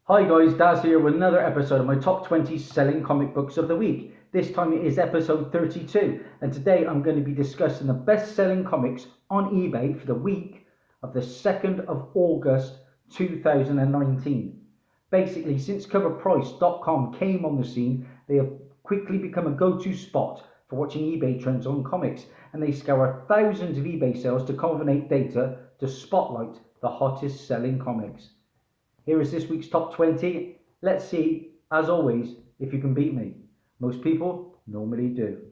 Hi guys, Daz here with another episode of my top 20 selling comic books of the week. This time it is episode 32, and today I'm going to be discussing the best selling comics on eBay for the week of the 2nd of August 2019. Basically, since coverprice.com came on the scene, they have quickly become a go-to spot for watching eBay trends on comics, and they scour thousands of eBay sales to culminate data to spotlight the hottest selling comics. Here is this week's top 20. Let's see, as always, if you can beat me. Most people normally do.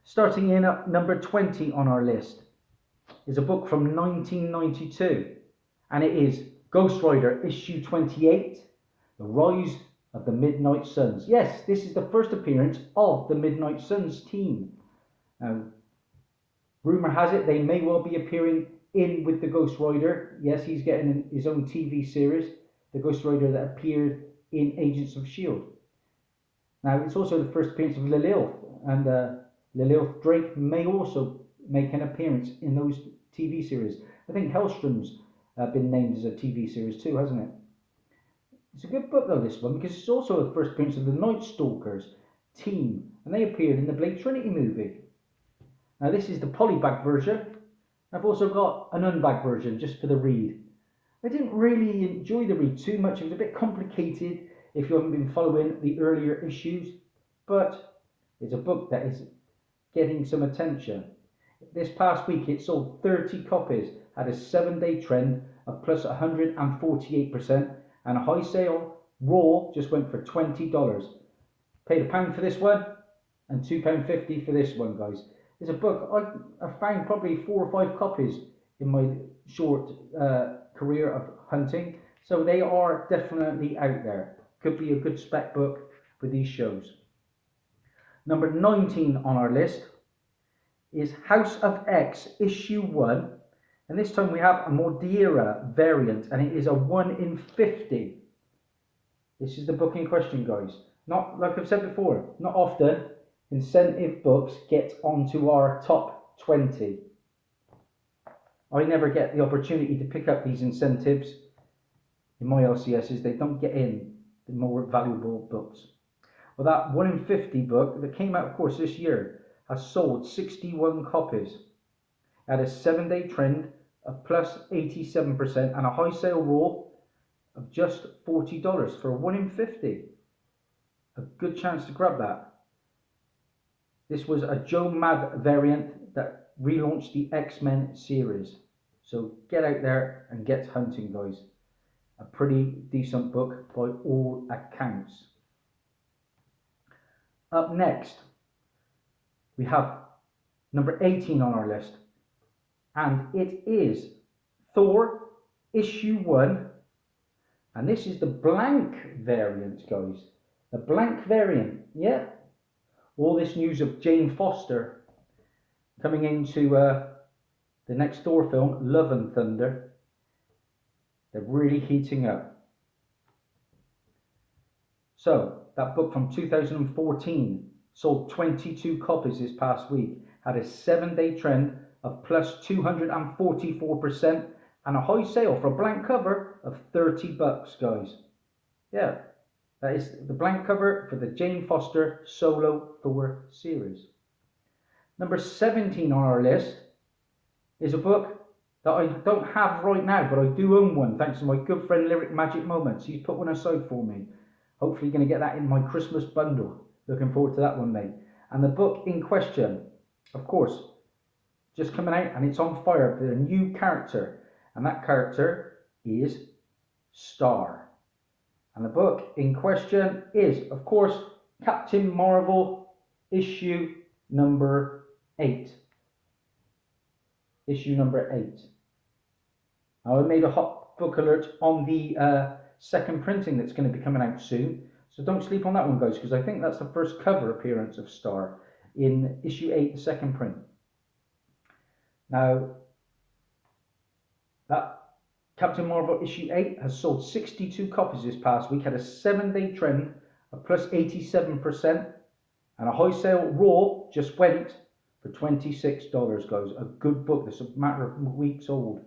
Starting in at number 20 on our list is a book from 1992, and it is Ghost Rider issue 28, The Rise of the Midnight Suns. Yes, this is the first appearance of the Midnight Suns team. Rumour has it they may well be appearing in with the Ghost Rider. Yes, he's getting his own TV series, the Ghost Rider that appeared in Agents of S.H.I.E.L.D. Now, it's also the first appearance of Lilith, and Lilith Drake may also make an appearance in those TV series. I think Hellstrom's been named as a TV series too, hasn't it? It's a good book though, this one, because it's also the first appearance of the Night Stalkers team, and they appeared in the Blade Trinity movie. Now, this is the polyback version. I've also got an unbagged version just for the read. I didn't really enjoy the read too much. It was a bit complicated if you haven't been following the earlier issues, but it's a book that is getting some attention. This past week it sold 30 copies, had a 7-day trend of plus 148%, and a high sale raw just went for $20. Paid £1 for this one and £2.50 for this one, guys. It's a book I found probably 4 or 5 copies in my short career of hunting, so they are definitely out there. Could be a good spec book for these shows. Number 19 on our list is House of X issue 1, and this time we have a Madeira variant, and it is a 1 in 50. This is the book in question, guys. Not, like I've said before, not often incentive books get onto our top 20. I never get the opportunity to pick up these incentives in my LCSs. They don't get in the more valuable books. Well, that 1 in 50 book that came out, of course, this year has sold 61 copies at a 7-day trend of plus 87% and a high sale raw of just $40 for a 1 in 50. A good chance to grab that. This was a Joe Mad variant that relaunched the X-Men series. So get out there and get hunting, guys. A pretty decent book by all accounts. Up next, we have number 18 on our list. And it is Thor issue 1. And this is the blank variant, guys. The blank variant, yeah. All this news of Jane Foster coming into the next Thor film, Love and Thunder. They're really heating up. So, that book from 2014 sold 22 copies this past week, had a 7-day trend of plus 244% and a high sale for a blank cover of $30, guys. Yeah. That is the blank cover for the Jane Foster solo Thor series. Number 17 on our list is a book that I don't have right now, but I do own one thanks to my good friend Lyric Magic Moments. He's put one aside for me. Hopefully going to get that in my Christmas bundle. Looking forward to that one, mate. And the book in question, of course, just coming out and it's on fire with a new character. And that character is Star. And the book in question is, of course, Captain Marvel issue number 8. Issue number 8. Now, I made a hot book alert on the second printing that's going to be coming out soon. So don't sleep on that one, guys, because I think that's the first cover appearance of Star in issue 8, the second print. Now, that Captain Marvel issue 8 has sold 62 copies this past week, had a 7-day trend of plus 87%, and a high sale raw just went for $26, guys. A good book that's a matter of weeks old.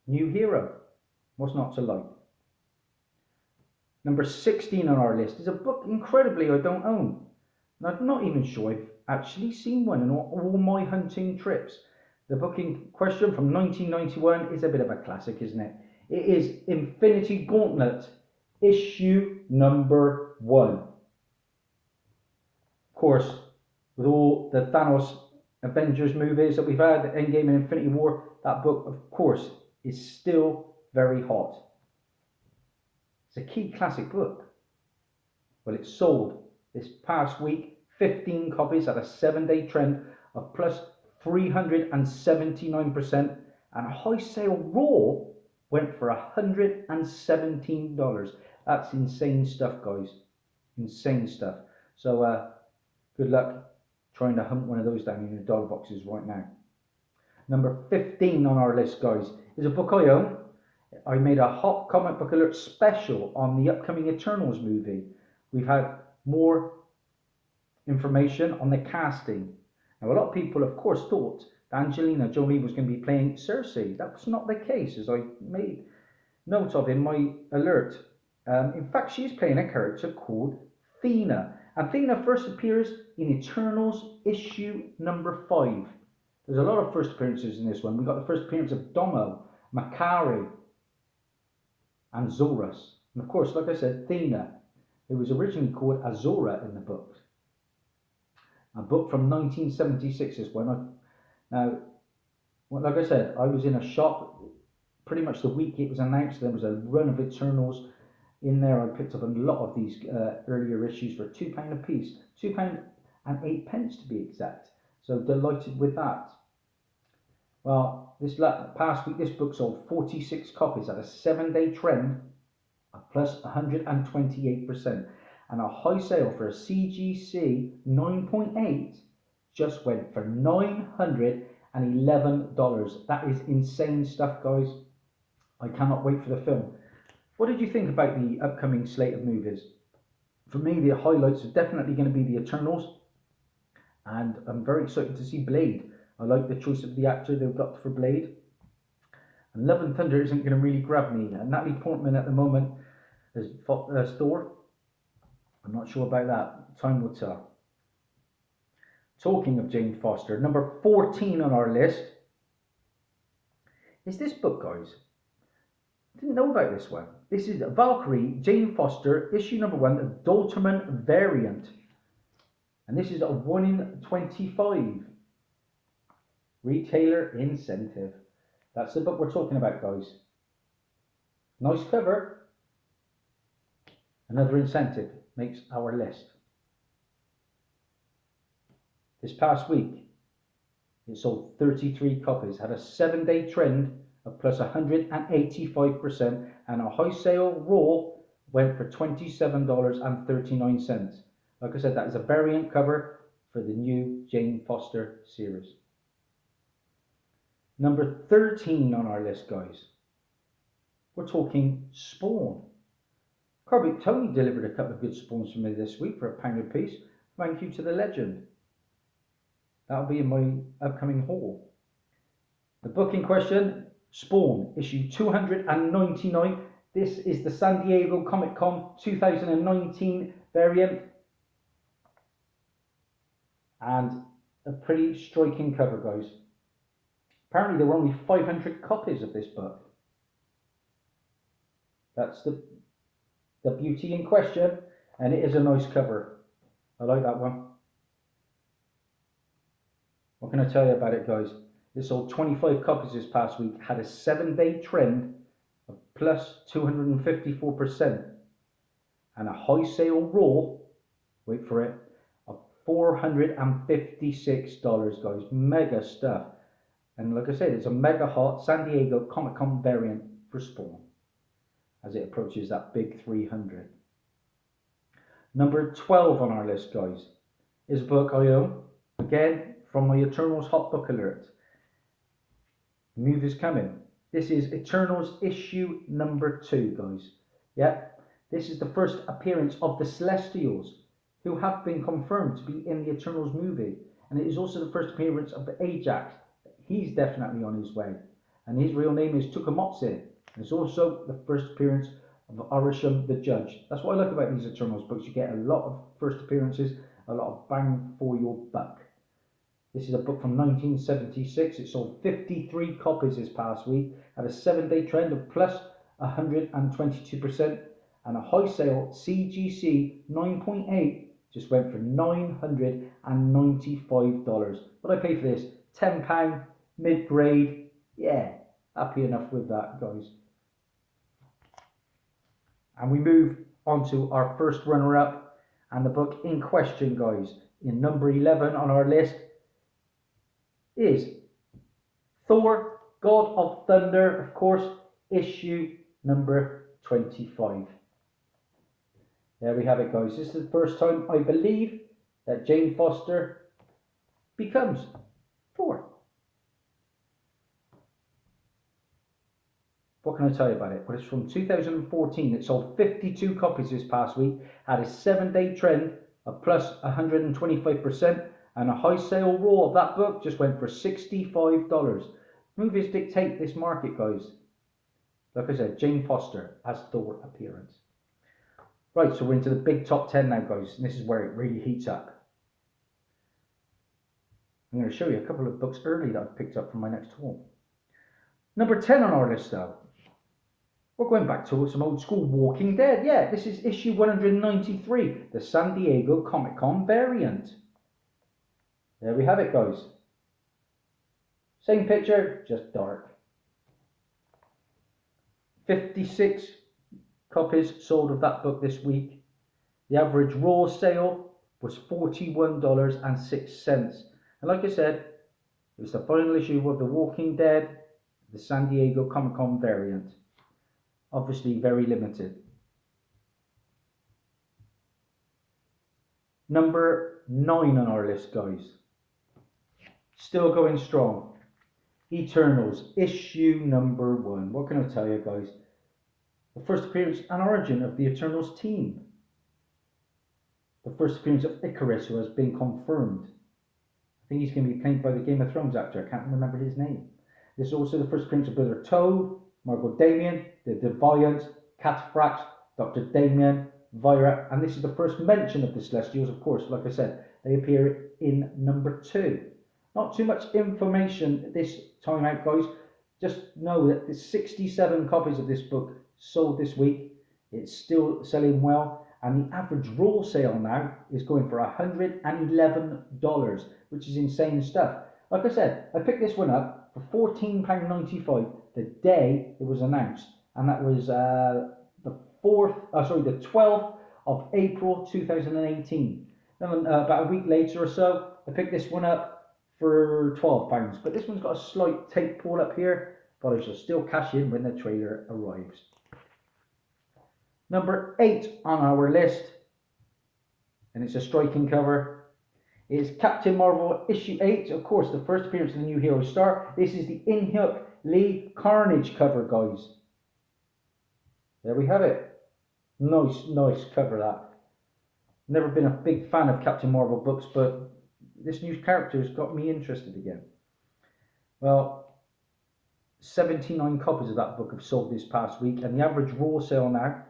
New hero. What's not to like? Number 16 on our list is a book incredibly I don't own. And I'm not even sure I've actually seen one in all my hunting trips. The book in question from 1991 is a bit of a classic, isn't it? It is Infinity Gauntlet, issue number 1. Of course, with all the Thanos Avengers movies that we've had, Endgame and Infinity War, that book, of course, is still very hot. It's a key classic book. Well, it sold this past week 15 copies at a 7-day trend of plus 379%, and a high sale raw went for $117. That's insane stuff, guys. Insane stuff. So good luck trying to hunt one of those down in your dog boxes right now. Number 15 on our list, guys, is a book I own. I made a hot comic book alert special on the upcoming Eternals movie. We've had more information on the casting. Now, a lot of people, of course, thought that Angelina Jolie was going to be playing Cersei. That was not the case, as I made note of in my alert. In fact, she's playing a character called Thena. And Thena first appears in Eternals issue number 5. There's a lot of first appearances in this one. We got the first appearance of Domo, Makari, and Zorus. And of course, like I said, Thena, who was originally called Azora in the book. A book from 1976 is when now, like I said, I was in a shop pretty much the week it was announced. There was a run of Eternals in there. I picked up a lot of these earlier issues for £2 a piece, £2.08 to be exact. So delighted with that. Well, this past week, this book sold 46 copies at a 7-day trend of plus 128%. And a high sale for a CGC 9.8 just went for $911. That is insane stuff, guys. I cannot wait for the film. What did you think about the upcoming slate of movies? For me, the highlights are definitely going to be the Eternals. And I'm very excited to see Blade. I like the choice of the actor they've got for Blade. And Love and Thunder isn't going to really grab me. And Natalie Portman at the moment as Thor. I'm not sure about that. Time will tell. Talking of Jane Foster, number 14 on our list is this book, guys. I didn't know about this one. This is Valkyrie, Jane Foster, issue number 1, the Dalterman variant. And this is a 1 in 25 retailer incentive. That's the book we're talking about, guys. Nice cover. Another incentive makes our list. This past week, it sold 33 copies, had a 7-day trend of plus 185%, and a high sale raw went for $27.39. Like I said, that is a variant cover for the new Jane Foster series. Number 13 on our list, guys. We're talking Spawn. Carby Tony delivered a couple of good spawns for me this week for £1 a piece. Thank you to the legend. That'll be in my upcoming haul. The book in question, Spawn, issue 299. This is the San Diego Comic Con 2019 variant. And a pretty striking cover, guys. Apparently there were only 500 copies of this book. That's the beauty in question, and it is a nice cover. I like that one. What can I tell you about it, guys? It sold 25 copies this past week, had a 7-day trend of plus 254%, and a high sale raw, wait for it, of $456, guys. Mega stuff. And like I said, it's a mega hot San Diego Comic Con variant for Spawn as it approaches that big 300. Number 12 on our list, guys, is a book I own. Again, from my Eternals Hot Book Alert. The movie's coming. This is Eternals issue number 2, guys. Yep, this is the first appearance of the Celestials, who have been confirmed to be in the Eternals movie. And it is also the first appearance of the Ajax. He's definitely on his way. And his real name is Tukamotse. And it's also the first appearance of Arisham the Judge. That's what I like about these Eternals books. You get a lot of first appearances, a lot of bang for your buck. This is a book from 1976. It sold 53 copies this past week, had a 7-day trend of plus 122%, and a high sale CGC 9.8 just went for $995. What I pay for this? £10, mid-grade. Yeah, happy enough with that, guys. And we move on to our first runner-up, and the book in question, guys, in number 11 on our list is Thor, God of Thunder, of course, issue number 25. There we have it, guys. This is the first time, I believe, that Jane Foster becomes Thor. What can I tell you about it? Well, it's from 2014. It sold 52 copies this past week, had a 7-day trend of plus 125%, and a high sale raw of that book just went for $65. Movies dictate this market, guys. Like I said, Jane Foster has Thor appearance. Right, so we're into the big top 10 now, guys, and this is where it really heats up. I'm going to show you a couple of books early that I've picked up from my next haul. Number 10 on our list, though. We're going back to some old school Walking Dead. Yeah, this is issue 193, the San Diego Comic-Con variant. There we have it, guys. Same picture, just dark. 56 copies sold of that book this week. The average raw sale was $41.06. And like I said, it was the final issue of The Walking Dead, the San Diego Comic-Con variant. Obviously very limited. Number 9 on our list, guys. Still going strong. Eternals, issue number 1. What can I tell you, guys? The first appearance and origin of the Eternals team. The first appearance of Icarus, who has been confirmed. I think he's going to be played by the Game of Thrones actor. I can't remember his name. This is also the first appearance of Brother Toad, Margot Damien, the Deviants, Cataphracts, Dr. Damien, Vira, and this is the first mention of the Celestials, of course. Like I said, they appear in number 2. Not too much information this time out, guys. Just know that there's 67 copies of this book sold this week. It's still selling well, and the average raw sale now is going for $111, which is insane stuff. Like I said, I picked this one up for £14.95 the day it was announced, and that was the 12th of April 2018. Then about a week later or so, I picked this one up for £12, but this one's got a slight tape pull up here, but I shall still cash in when the trailer arrives. Number 8 on our list, and it's a striking cover, is Captain Marvel issue 8, of course, the first appearance of the new hero star. This is the Inhyuk Lee Carnage cover, guys. There we have it. Nice cover, that. Never been a big fan of Captain Marvel books, but this new character has got me interested again. Well, 79 copies of that book have sold this past week, and the average raw sale now,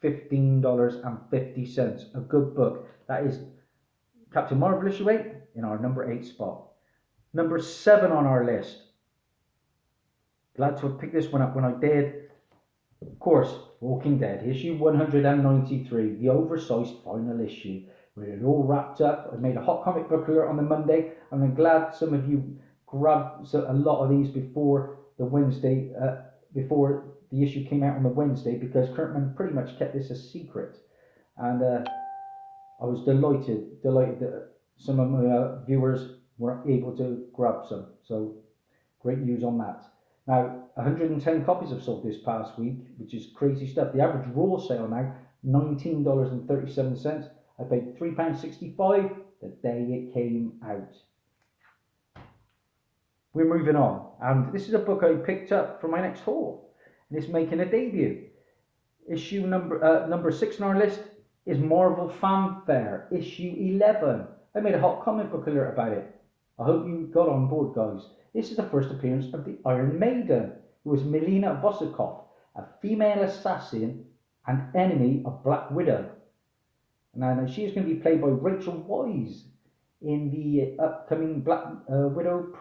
$15.50. A good book. That is Captain Marvel issue 8 in our number 8 spot. Number 7 on our list. Glad to have picked this one up when I did. Of course, Walking Dead, issue 193, the oversized final issue, where it all wrapped up. I made a hot comic book alert on the Monday, and I'm glad some of you grabbed a lot of these before the Wednesday, before the issue came out on the Wednesday, because Kirkman pretty much kept this a secret, and I was delighted that some of my viewers were able to grab some. So great news on that. Now, 110 copies have sold this past week, which is crazy stuff. The average raw sale now, $19.37. I paid £3.65 the day it came out. We're moving on, and this is a book I picked up for my next haul, and it's making a debut. Issue number 6 on our list is Marvel Fanfare, issue 11. I made a hot comic book alert about it. I hope you got on board, guys. This is the first appearance of the Iron Maiden, who was Melina Vosikov, a female assassin and enemy of Black Widow. Now she is going to be played by Rachel Weisz in the upcoming Black Widow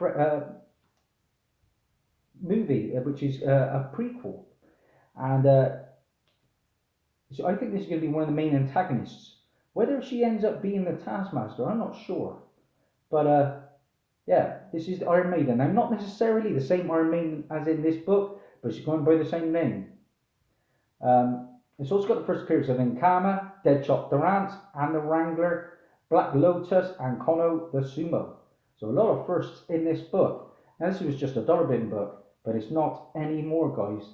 movie, which is a prequel. And so I think this is going to be one of the main antagonists. Whether she ends up being the Taskmaster, I'm not sure. But yeah, this is Iron Maiden. Now, not necessarily the same Iron Maiden as in this book, but she's going by the same name. It's also got the first appearance of Nkama, Deadshot Durant, and the Wrangler, Black Lotus, and Kono the Sumo. So a lot of firsts in this book. Now this was just a dollar bin book, but it's not anymore, guys.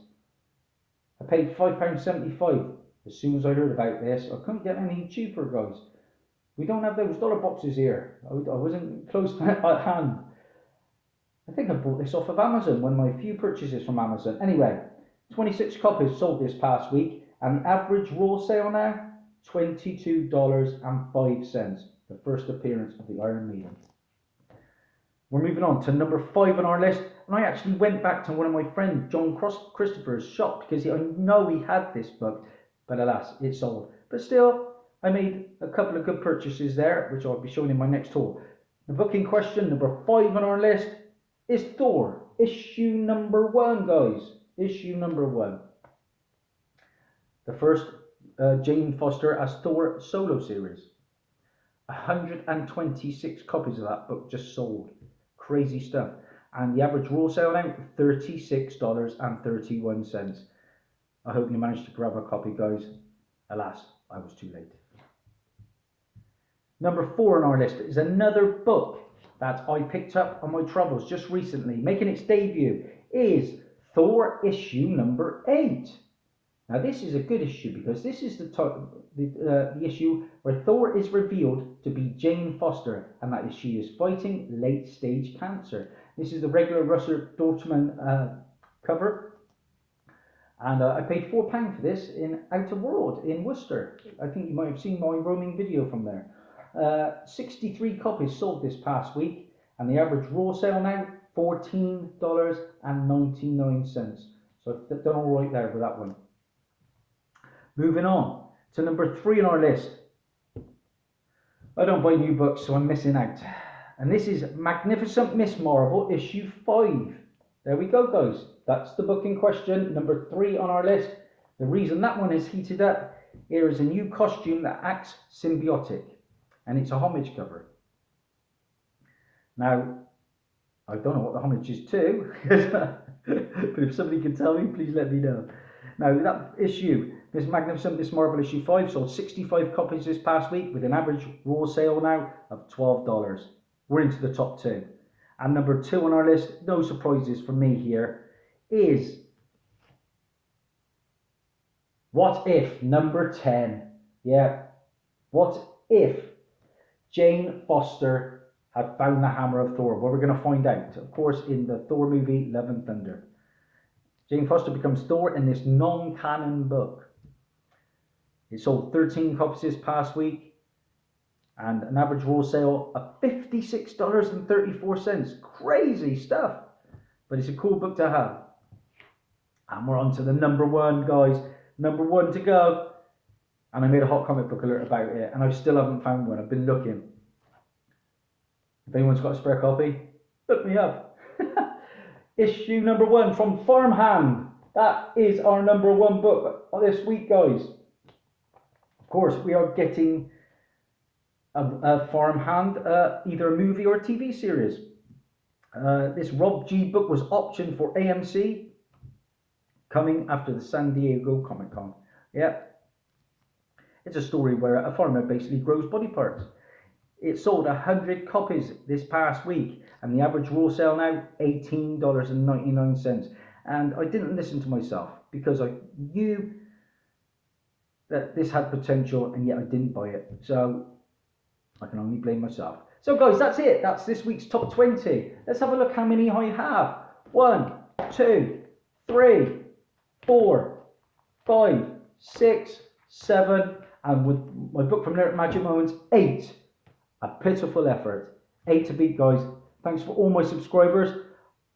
I paid £5.75 as soon as I heard about this. I couldn't get any cheaper, guys. We don't have those dollar boxes here. I wasn't close at hand. I think I bought this off of Amazon, one of my few purchases from Amazon. Anyway, 26 copies sold this past week, and the average raw sale now, $22.05. The first appearance of the Iron Maiden. We're moving on to number 5 on our list, and I actually went back to one of my friend John Christopher's shop because I know he had this book, but alas, it sold. But still, I made a couple of good purchases there, which I'll be showing in my next haul. The book in question, number 5 on our list, is Thor, issue number 1, guys. Issue number 1. The first Jane Foster as Thor solo series. 126 copies of that book just sold. Crazy stuff. And the average raw sale now, $36.31. I hope you managed to grab a copy, guys. Alas, I was too late. Number 4 on our list is another book that I picked up on my travels just recently, making its debut, is Thor issue number 8. Now this is a good issue because this is the issue where Thor is revealed to be Jane Foster, and that is she is fighting late stage cancer. This is the regular Russell Dortmund cover, and I paid £4 for this in Outer World in Worcester. I think you might have seen my roaming video from there. 63 copies sold this past week, and the average raw sale now $14.99. So I've done all right there with that one. Moving on to number 3 on our list. I don't buy new books, so I'm missing out. And this is Magnificent Miss Marvel issue 5. There we go, guys. That's the book in question, number 3 on our list. The reason that one is heated up, here is a new costume that acts symbiotic, and it's a homage cover. Now, I don't know what the homage is to, but if somebody can tell me, please let me know. Now, that issue, this Magnificent Miss Marvel issue 5, sold 65 copies this past week with an average raw sale now of $12. We're into the top 2. And number 2 on our list, no surprises for me here, is What If, number 10. Yeah, what if Jane Foster had found the hammer of Thor? Well, we're going to find out, of course, in the Thor movie, Love and Thunder. Jane Foster becomes Thor in this non-canon book. It sold 13 copies this past week, and an average raw sale of $56.34. Crazy stuff, but it's a cool book to have. And we're on to the number 1, guys. Number 1 to go. And I made a hot comic book alert about it, and I still haven't found one. I've been looking. If anyone's got a spare copy, look me up. Issue number 1 from Farmhand. That is our number 1 book this week, guys. Of course, we are getting a Farmhand, either a movie or a TV series. This Rob G book was optioned for AMC, coming after the San Diego Comic Con. Yeah. It's a story where a farmer basically grows body parts. It sold 100 copies this past week, and the average raw sale now $18.99. And I didn't listen to myself because I knew that this had potential, and yet I didn't buy it. So I can only blame myself. So guys, that's it. That's this week's top 20. Let's have a look how many I have. 1, 2, 3, 4, 5, 6, 7, and with my book from Lyric Magic Moments, 8. A pitiful effort. 8 to beat, guys. Thanks for all my subscribers.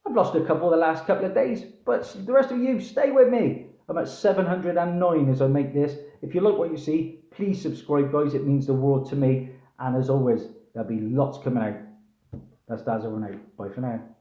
I've lost a couple the last couple of days, but the rest of you, stay with me. I'm at 709 as I make this. If you like what you see, please subscribe, guys. It means the world to me. And as always, there'll be lots coming out. That's Dazzie over now. Bye for now.